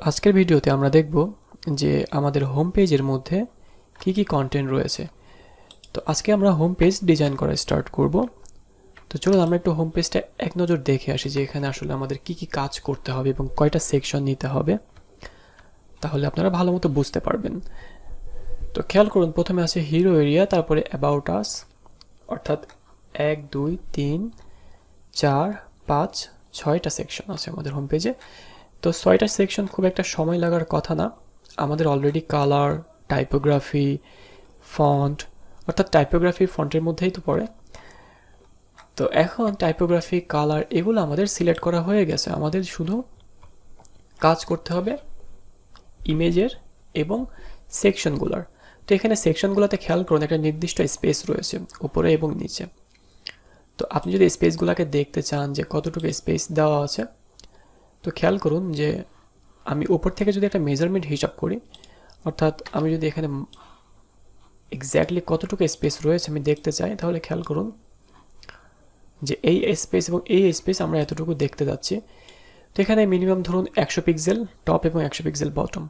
আজকের ভিডিওতে আমরা দেখব যে আমাদের হোম পেজের মধ্যে কি কন্টেন্ট রয়েছে। তো আজকে আমরা হোম পেজ ডিজাইন করা স্টার্ট করব। তো চলুন আমরা একটু হোম পেজটা এক নজর দেখে আসি যে এখানে আসলে আমাদের কি কাজ করতে হবে এবং কয়টা সেকশন নিতে হবে, তাহলে আপনারা ভালো মতো বুঝতে পারবেন। তো খেয়াল করুন, প্রথমে আছে হিরো এরিয়া, তারপরে অ্যাবাউট আস, অর্থাৎ 1 2 3 4 5 6টা সেকশন আছে আমাদের হোম পেজে। তো 6টা সেকশন খুব একটা সময় লাগার কথা না। আমাদের অলরেডি কালার, টাইপোগ্রাফি, ফন্ট, অর্থাৎ টাইপোগ্রাফি ফন্টের মধ্যেই তো পড়ে। তো এখন টাইপোগ্রাফি, কালার এগুলো আমাদের সিলেক্ট করা হয়ে গেছে। আমাদের শুধু কাজ করতে হবে ইমেজের এবং সেকশনগুলোর। তো এখানে সেকশনগুলোতে খেয়াল করুন একটা নির্দিষ্ট স্পেস রয়েছে উপরে এবং নিচে। তো আপনি যদি স্পেসগুলোকে দেখতে চান যে কতটুকু স্পেস দেওয়া আছে, তো খেয়াল করুন যে আমি উপর থেকে যদি একটা মেজারমেন্ট হিসাব করি, অর্থাৎ আমি যদি এখানে এক্স্যাক্টলি কতটুকু স্পেস রয়েছে আমি দেখতে চাই, তাহলে খেয়াল করুন যে এই স্পেস এবং এই স্পেস আমরা এতটুকু দেখতে যাচ্ছি। তো এখানে মিনিমাম ধরুন 100 পিক্সেল টপ এবং 100 পিক্সেল বটম।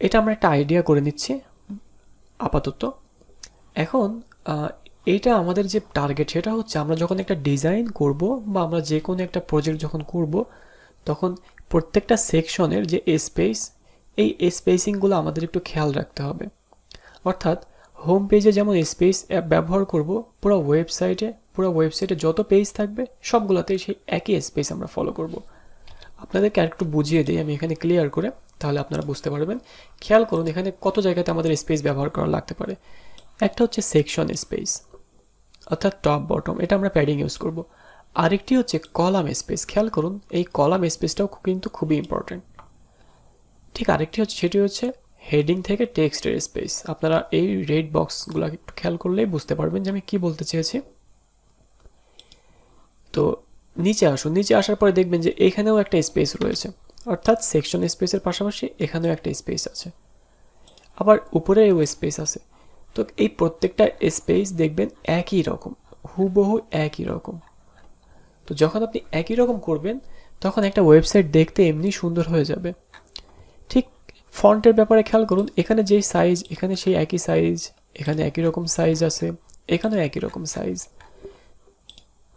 এটা আমরা একটা আইডিয়া করে নিচ্ছি আপাতত। এখন এইটা আমাদের যে টার্গেট সেটা হচ্ছে আমরা যখন একটা ডিজাইন করব বা আমরা যে কোনো একটা প্রজেক্ট যখন করব, তখন প্রত্যেকটা সেকশনের যে স্পেস, এই স্পেসিংগুলো আমাদের একটু খেয়াল রাখতে হবে। অর্থাৎ হোম পেজে যেমন স্পেস ব্যবহার করব, পুরো ওয়েবসাইটে যত পেজ থাকবে সবগুলোতেই সেই একই স্পেস আমরা ফলো করব। আপনাদেরকে আরেকটু বুঝিয়ে দিই আমি এখানে ক্লিয়ার করে, তাহলে আপনারা বুঝতে পারবেন। খেয়াল করুন এখানে কত জায়গাতে আমাদের স্পেস ব্যবহার করা লাগতে পারে। একটা হচ্ছে সেকশন স্পেস, অর্থাৎ টপ বটম, এটা আমরা প্যাডিং ইউজ করব। আরেকটি হচ্ছে কলাম স্পেস। খেয়াল করুন এই কলাম স্পেসটাও কিন্তু খুবই ইম্পর্টেন্ট। ঠিক আরেকটি হচ্ছে, সেটি হচ্ছে হেডিং থেকে টেক্সটের স্পেস। আপনারা এই রেড বক্সগুলো একটু খেয়াল করলেই বুঝতে পারবেন যে আমি কি বলতে চেয়েছি। তো নিচে আসুন, নিচে আসার পরে দেখবেন যে এখানেও একটা স্পেস রয়েছে, অর্থাৎ সেকশন স্পেসের পাশাপাশি এখানেও একটা স্পেস আছে, আবার উপরেও স্পেস আছে। তো এই প্রত্যেকটা স্পেস দেখবেন একই রকম, হুবহু একই রকম। তো যখন আপনি একই রকম করবেন তখন একটা ওয়েবসাইট দেখতে এমনি সুন্দর হয়ে যাবে। ঠিক ফন্টের ব্যাপারে খেয়াল করুন, এখানে যেই সাইজ এখানে সেই একই সাইজ, এখানে একই রকম সাইজ আছে, এখানেও একই রকম সাইজ।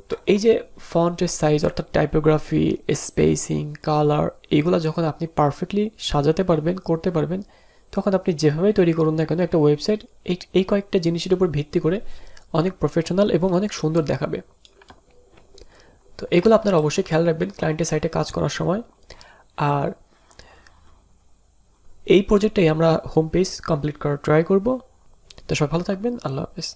তো এই যে ফন্টের সাইজ, অর্থাৎ টাইপোগ্রাফি, স্পেসিং, কালার, এগুলো যখন আপনি পারফেক্টলি সাজাতে পারবেন, করতে পারবেন, তখন আপনি যেভাবেই তৈরি করুন না কেন একটা ওয়েবসাইট এই কয়েকটা জিনিসের উপর ভিত্তি করে অনেক প্রফেশনাল এবং অনেক সুন্দর দেখাবে। তো এগুলো আপনারা অবশ্যই খেয়াল রাখবেন ক্লায়েন্টের সাইটে কাজ করার সময়। আর এই প্রজেক্টেই আমরা হোম পেজ কমপ্লিট করার ট্রাই করব। তো সবাই ভালো থাকবেন, আল্লাহ হাফেজ।